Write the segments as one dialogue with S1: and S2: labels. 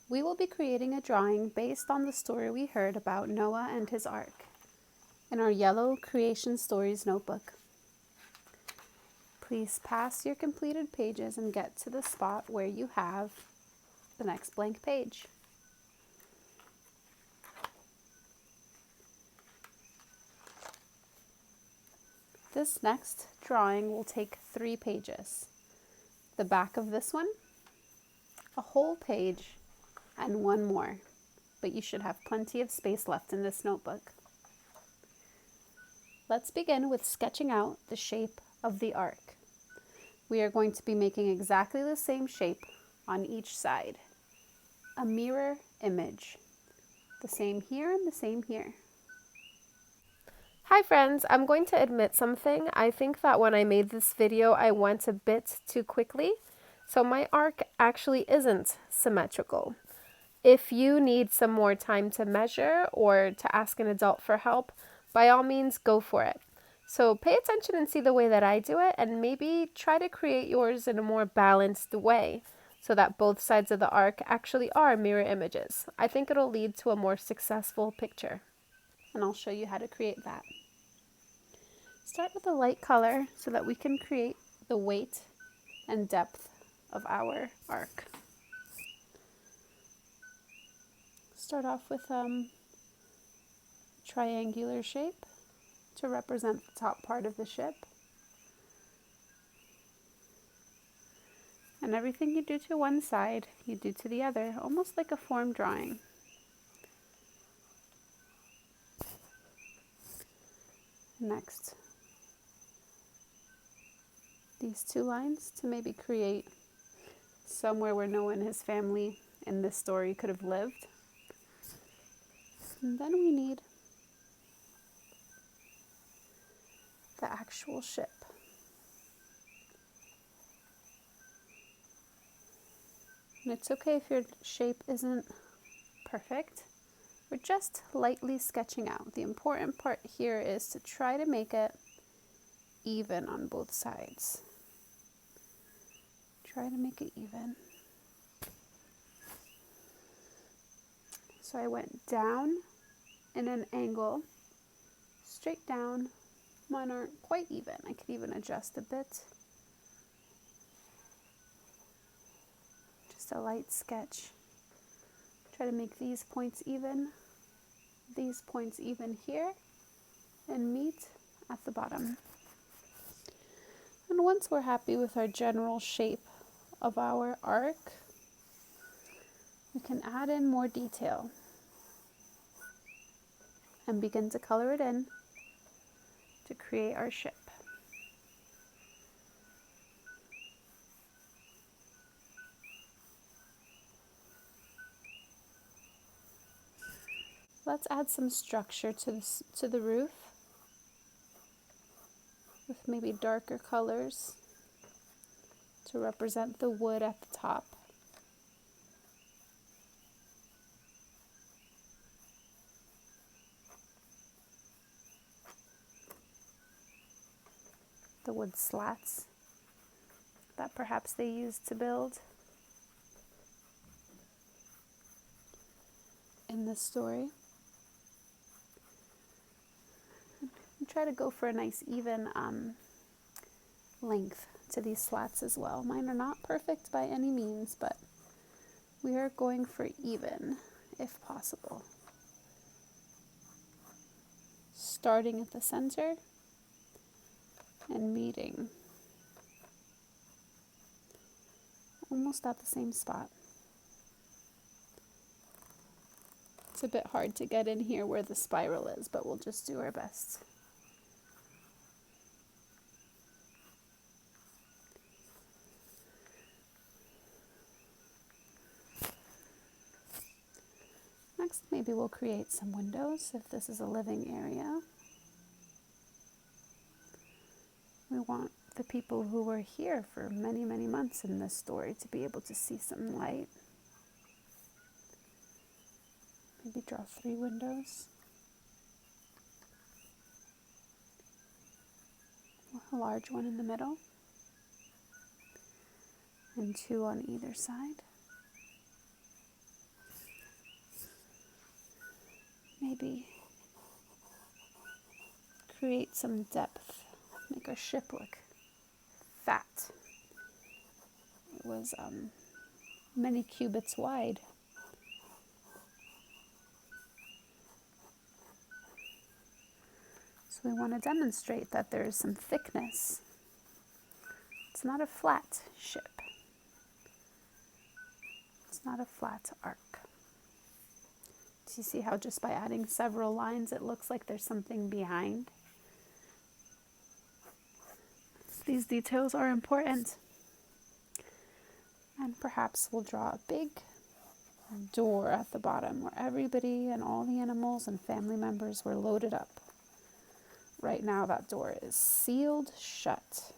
S1: We will be creating a drawing based on the story we heard about Noah and his ark in our yellow Creation Stories notebook. Please pass your completed pages and get to the spot where you have the next blank page. This next drawing will take 3 pages. The back of this one, a whole page, and 1 more, but you should have plenty of space left in this notebook. Let's begin with sketching out the shape of the ark. We are going to be making exactly the same shape on each side. A mirror image. The same here and the same here.
S2: Hi friends, I'm going to admit something. I think that when I made this video, I went a bit too quickly. So my ark actually isn't symmetrical. If you need some more time to measure or to ask an adult for help, by all means go for it. So pay attention and see the way that I do it, and maybe try to create yours in a more balanced way so that both sides of the ark actually are mirror images. I think it'll lead to a more successful picture.
S1: And I'll show you how to create that. Start with a light color so that we can create the weight and depth of our ark. Start off with a triangular shape to represent the top part of the ship. And everything you do to one side, you do to the other, almost like a form drawing. Next, these 2 lines to maybe create somewhere where Noah and his family in this story could have lived. And then we need the actual ship. And it's okay if your shape isn't perfect. We're just lightly sketching out. The important part here is to try to make it even on both sides. Try to make it even. So I went down in an angle, straight down. Mine aren't quite even. I could even adjust a bit. Just a light sketch. Try to make these points even here, and meet at the bottom. And once we're happy with our general shape of our ark, we can add in more detail and begin to color it in to create our ship. Let's add some structure to the roof with maybe darker colors to represent the wood at the top. The wood slats that perhaps they used to build in this story. And try to go for a nice even length to these slats as well. Mine are not perfect by any means, but we are going for even if possible. Starting at the center and meeting almost at the same spot. It's a bit hard to get in here where the spiral is, but we'll just do our best. Next, maybe we'll create some windows if this is a living area. We want the people who were here for many, many months in this story to be able to see some light. Maybe draw 3 windows. A large one in the middle. And 2 on either side. maybe create some depth, make our ship look fat. It was many cubits wide. So we want to demonstrate that there is some thickness. It's not a flat ship. It's not a flat arc. Do you see how just by adding several lines it looks like there's something behind? These details are important. And perhaps we'll draw a big door at the bottom where everybody and all the animals and family members were loaded up. Right now that door is sealed shut.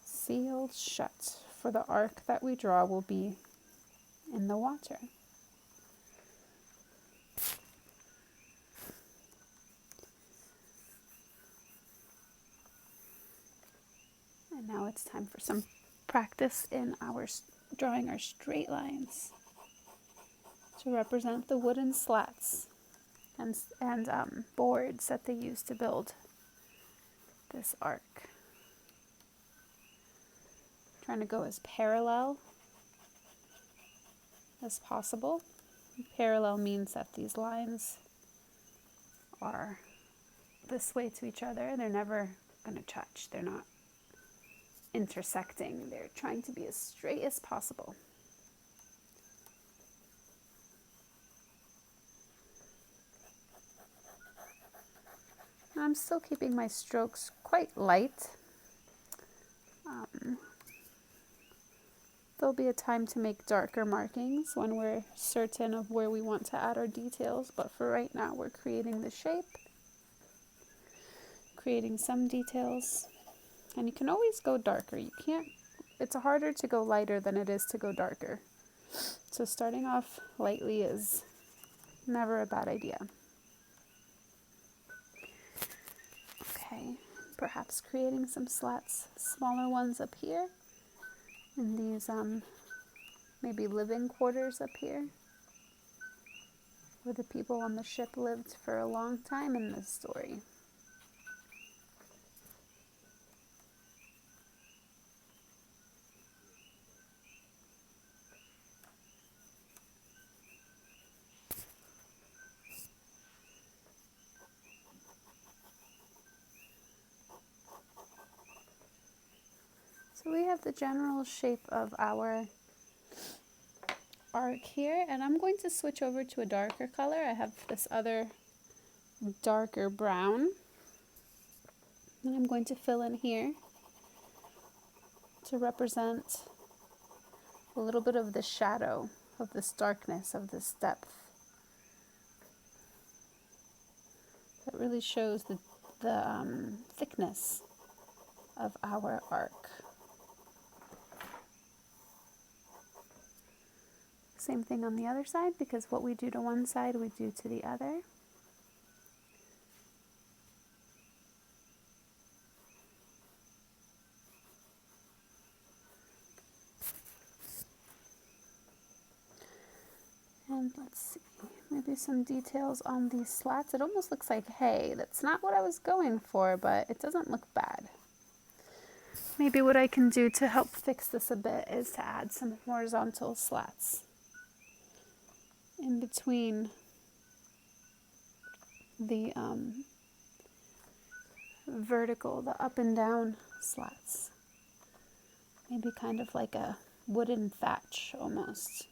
S1: Sealed shut, for the ark that we draw will be in the water. And now it's time for some practice in our drawing our straight lines to represent the wooden slats and boards that they used to build this ark. Trying to go as parallel as possible. Parallel means that these lines are this way to each other. They're never going to touch. They're not intersecting. They're trying to be as straight as possible. I'm still keeping my strokes quite light. There'll be a time to make darker markings when we're certain of where we want to add our details, but for right now we're creating the shape, creating some details, and you can always go darker. It's harder to go lighter than it is to go darker. So starting off lightly is never a bad idea. Okay, perhaps creating some slats, smaller ones up here, and these maybe living quarters up here, where the people on the ship lived for a long time in this story. So we have the general shape of our arc here, and I'm going to switch over to a darker color. I have this other darker brown, and I'm going to fill in here to represent a little bit of the shadow of this darkness, of this depth. That really shows the thickness of our arc. Same thing on the other side, because what we do to one side, we do to the other. And let's see, maybe some details on these slats. It almost looks like hay. That's not what I was going for, but it doesn't look bad. Maybe what I can do to help fix this a bit is to add some horizontal slats in between the vertical, the up and down slats. Maybe kind of like a wooden thatch almost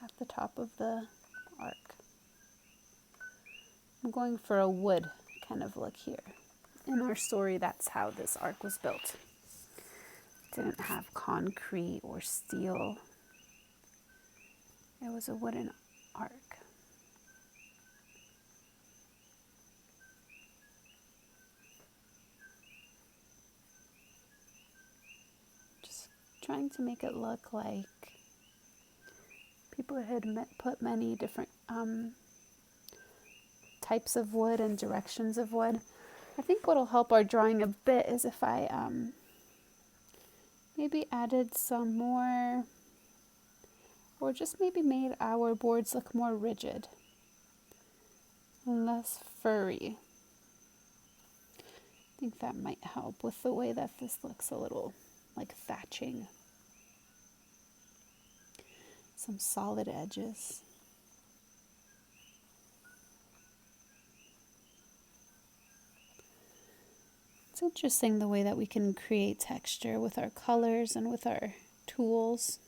S1: at the top of the arc. I'm going for a wood kind of look here. In our story, that's how this ark was built. It didn't have concrete or steel. It was a wooden ark. Just trying to make it look like people had put many different types of wood and directions of wood. I think what'll help our drawing a bit is if I maybe added some more or just maybe made our boards look more rigid and less furry. I think that might help with the way that this looks a little like thatching. Some solid edges. It's interesting the way that we can create texture with our colors and with our tools.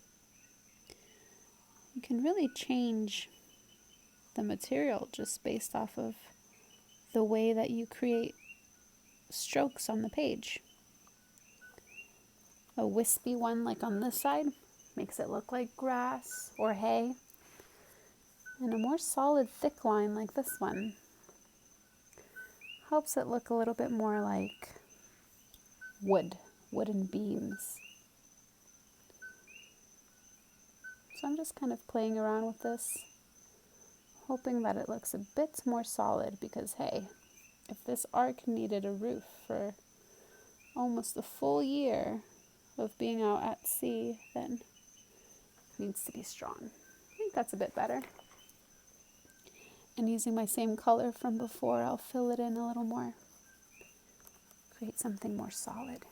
S1: You can really change the material just based off of the way that you create strokes on the page. A wispy one like on this side makes it look like grass or hay. And a more solid thick line like this one helps it look a little bit more like wooden beams. So I'm just kind of playing around with this, hoping that it looks a bit more solid because, hey, if this ark needed a roof for almost a full year of being out at sea, then it needs to be strong. I think that's a bit better. And using my same color from before, I'll fill it in a little more. Create something more solid.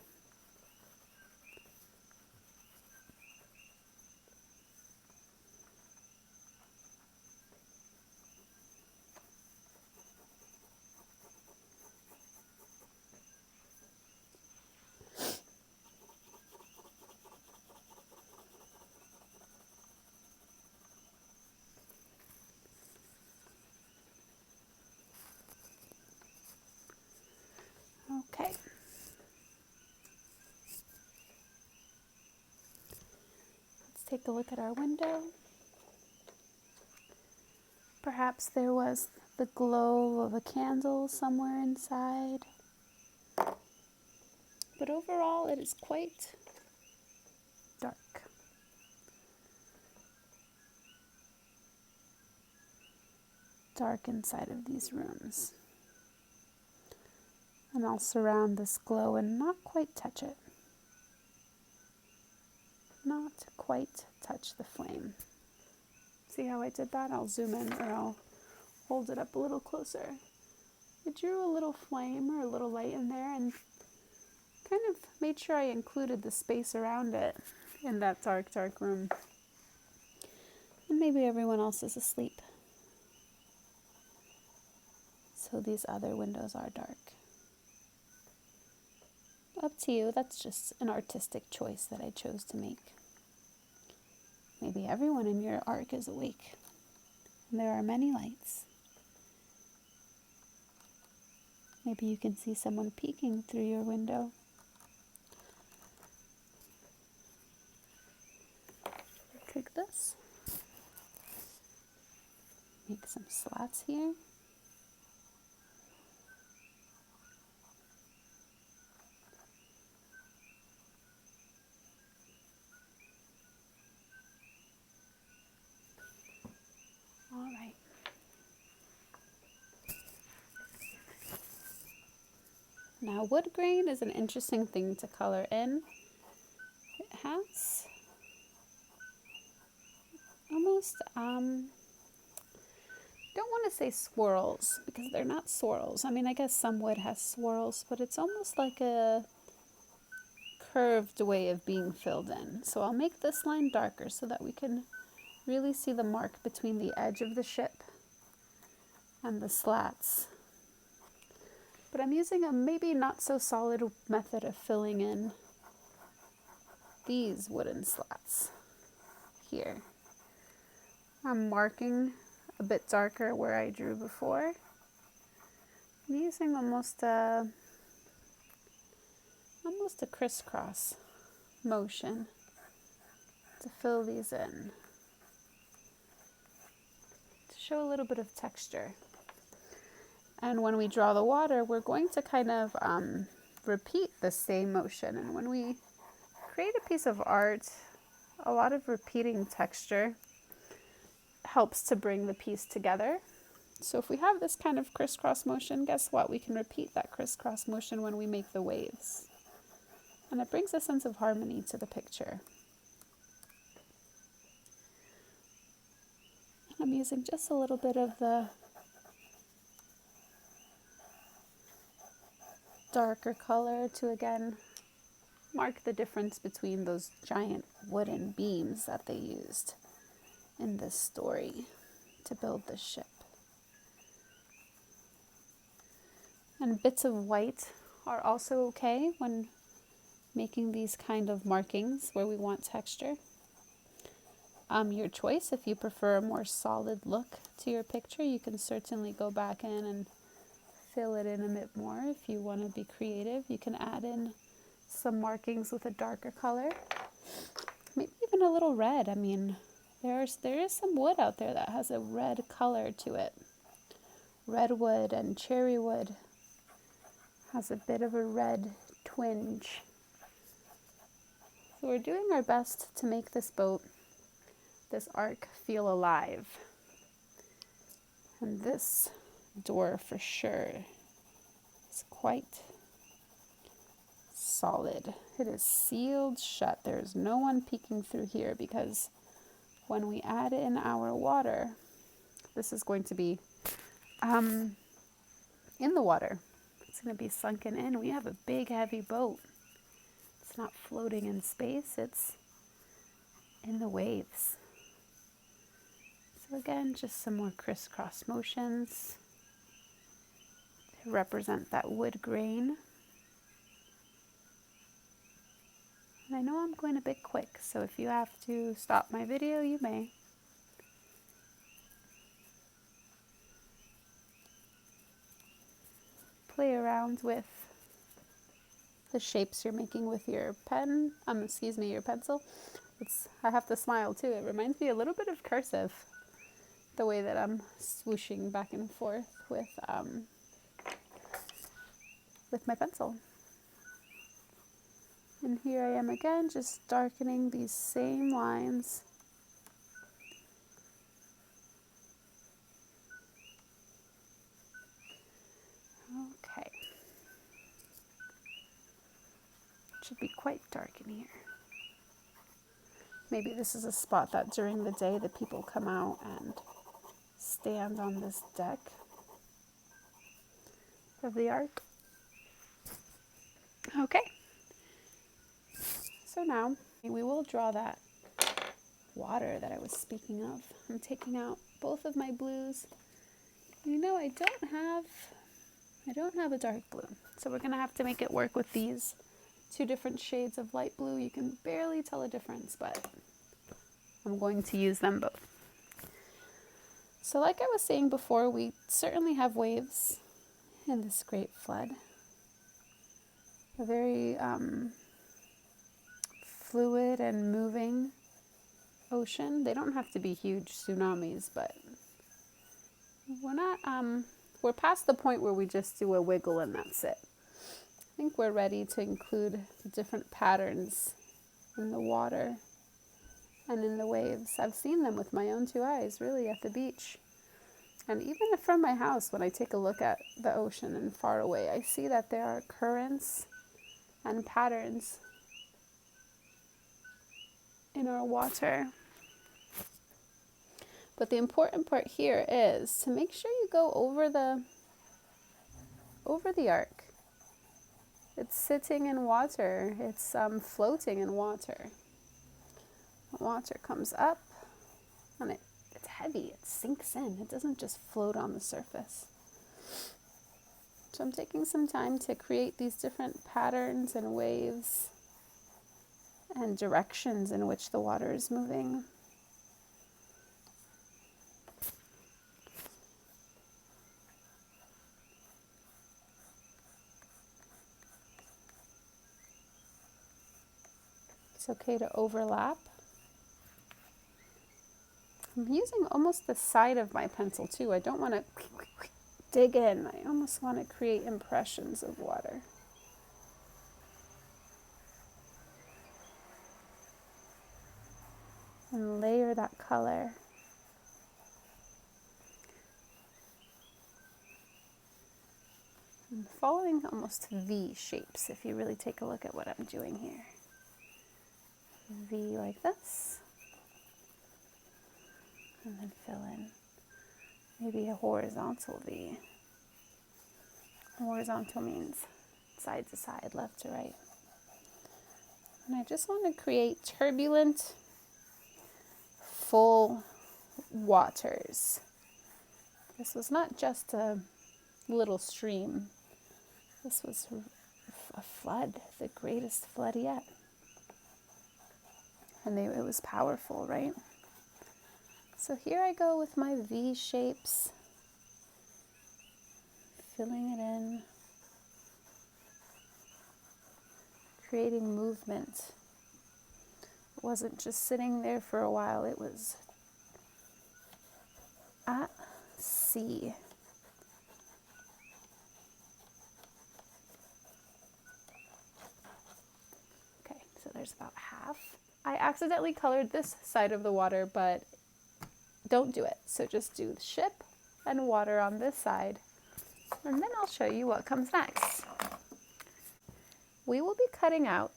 S1: Okay. Let's take a look at our window. Perhaps there was the glow of a candle somewhere inside. But overall, it is quite dark. Dark inside of these rooms. And I'll surround this glow and not quite touch it. Not quite touch the flame. See how I did that? I'll zoom in or I'll hold it up a little closer. I drew a little flame or a little light in there and kind of made sure I included the space around it in that dark, dark room. And maybe everyone else is asleep. So these other windows are dark. Up to you, that's just an artistic choice that I chose to make. Maybe everyone in your ark is awake, and there are many lights. Maybe you can see someone peeking through your window. Take this, make some slats here. All right. Now, wood grain is an interesting thing to color in. It has almost, don't want to say swirls because they're not swirls. I mean, I guess some wood has swirls, but it's almost like a curved way of being filled in. So I'll make this line darker so that we can really see the mark between the edge of the ship and the slats. But I'm using a maybe not so solid method of filling in these wooden slats here. I'm marking a bit darker where I drew before. I'm using almost a crisscross motion to fill these in, to show a little bit of texture. And when we draw the water, we're going to kind of repeat the same motion. And when we create a piece of art, a lot of repeating texture helps to bring the piece together. So if we have this kind of crisscross motion, guess what? We can repeat that crisscross motion when we make the waves. And it brings a sense of harmony to the picture. I'm using just a little bit of the darker color to again mark the difference between those giant wooden beams that they used in this story to build the ship. And bits of white are also okay when making these kind of markings where we want texture. Your choice. If you prefer a more solid look to your picture, you can certainly go back in and fill it in a bit more. If you want to be creative, you can add in some markings with a darker color, maybe even a little red. I mean, there is some wood out there that has a red color to it. Redwood and cherry wood has a bit of a red twinge. So we're doing our best to make this boat, this ark, feel alive. And this door for sure is quite solid. It is sealed shut. There's no one peeking through here because when we add in our water, this is going to be in the water. It's going to be sunken in. We have a big, heavy boat. It's not floating in space. It's in the waves. So again, just some more crisscross motions to represent that wood grain. And I know I'm going a bit quick, so if you have to stop my video, you may. Play around with the shapes you're making with your pen, your pencil. I have to smile too. It reminds me a little bit of cursive, the way that I'm swooshing back and forth with my pencil. And here I am again, just darkening these same lines. Okay. It should be quite dark in here. Maybe this is a spot that during the day the people come out and stand on this deck of the ark. Okay. So now we will draw that water that I was speaking of. I'm taking out both of my blues. You know, I don't have a dark blue, so we're gonna have to make it work with these two different shades of light blue. You can barely tell a difference, but I'm going to use them both. So like I was saying before, we certainly have waves in this great flood. A very fluid and moving ocean. They don't have to be huge tsunamis, but we're past the point where we just do a wiggle and that's it. I think we're ready to include the different patterns in the water and in the waves. I've seen them with my own two eyes, really, at the beach. And even from my house, when I take a look at the ocean and far away, I see that there are currents and patterns in our water. But the important part here is to make sure you go over the ark. It's sitting in water. It's floating in water. The water comes up and it's heavy. It sinks in. It doesn't just float on the surface. So I'm taking some time to create these different patterns and waves and directions in which the water is moving. It's okay to overlap. I'm using almost the side of my pencil too. I don't want to dig in. I almost want to create impressions of water. And layer that color. I'm following almost V shapes if you really take a look at what I'm doing here. V like this. And then fill in maybe a horizontal V. Horizontal means side to side, left to right. And I just want to create turbulent, full waters. This was not just a little stream. This was a flood, the greatest flood yet. And it was powerful, right? So here I go with my V shapes, filling it in, creating movement. It wasn't just sitting there for a while, it was at sea. Okay, so there's about half. I accidentally colored this side of the water, but don't do it. So just do the ship and water on this side, and then I'll show you what comes next. We will be cutting out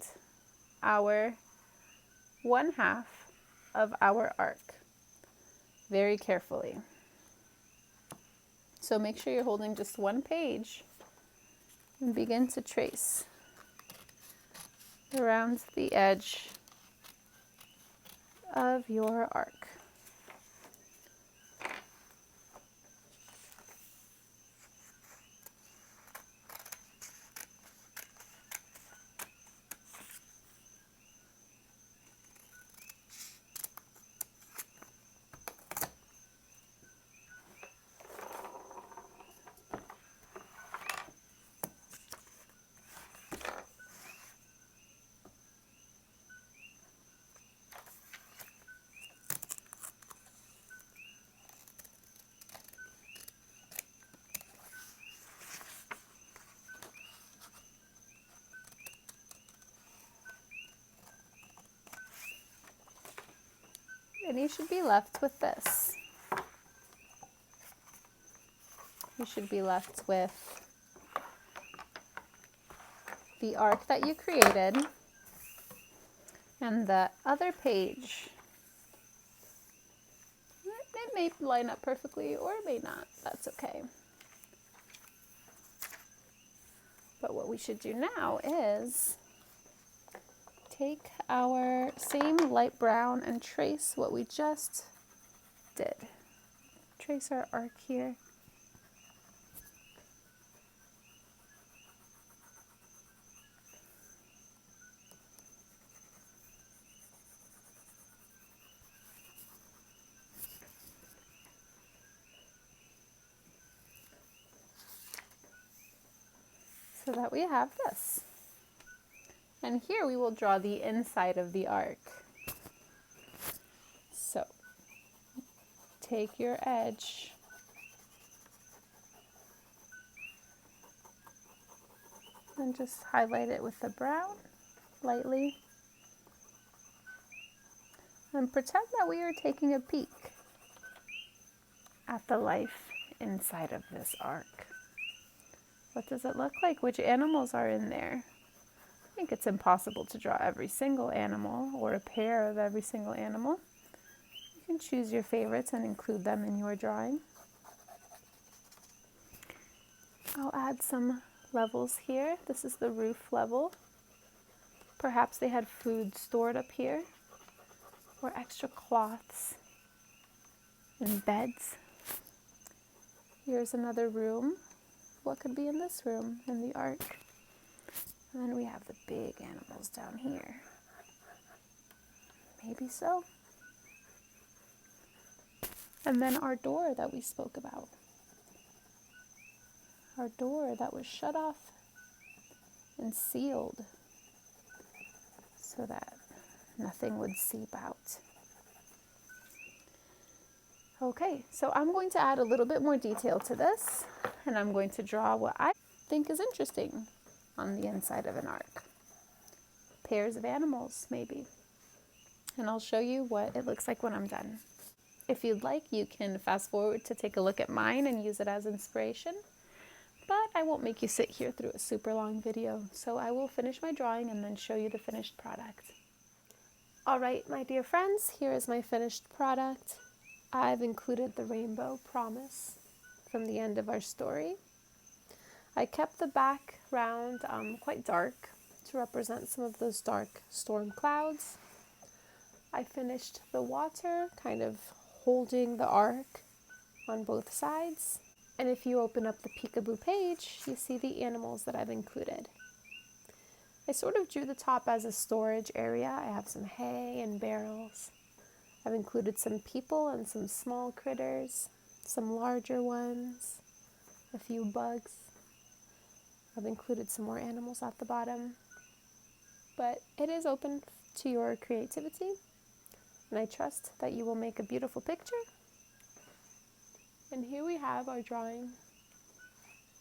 S1: our 1/2 of our arc very carefully. So make sure you're holding just one page and begin to trace around the edge of your arc. And you should be left with this. You should be left with the arc that you created and the other page. It may line up perfectly or it may not. That's okay. But what we should do now is take our same light brown and trace what we just did. Trace our arc here. So that we have this. And here we will draw the inside of the arc. So take your edge and just highlight it with the brown lightly. And pretend that we are taking a peek at the life inside of this arc. What does it look like? Which animals are in there? I think it's impossible to draw every single animal or a pair of every single animal. You can choose your favorites and include them in your drawing. I'll add some levels here. This is the roof level. Perhaps they had food stored up here or extra cloths and beds. Here's another room. What could be in this room in the arc? And then we have the big animals down here. Maybe so. And then our door that we spoke about. Our door that was shut off and sealed so that nothing would seep out. Okay, so I'm going to add a little bit more detail to this, and I'm going to draw what I think is interesting on the inside of an arc. Pairs of animals, maybe. And I'll show you what it looks like when I'm done. If you'd like, you can fast forward to take a look at mine and use it as inspiration, but I won't make you sit here through a super long video, so I will finish my drawing and then show you the finished product. All right, my dear friends, here is my finished product.
S2: I've included the rainbow promise from the end of our story. I kept the background quite dark to represent some of those dark storm clouds. I finished the water, kind of holding the ark on both sides. And if you open up the peekaboo page, you see the animals that I've included. I sort of drew the top as a storage area. I have some hay and barrels. I've included some people and some small critters, some larger ones, a few bugs. I've included some more animals at the bottom. But it is open to your creativity, and I trust that you will make a beautiful picture. And here we have our drawing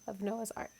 S2: of Noah's Ark.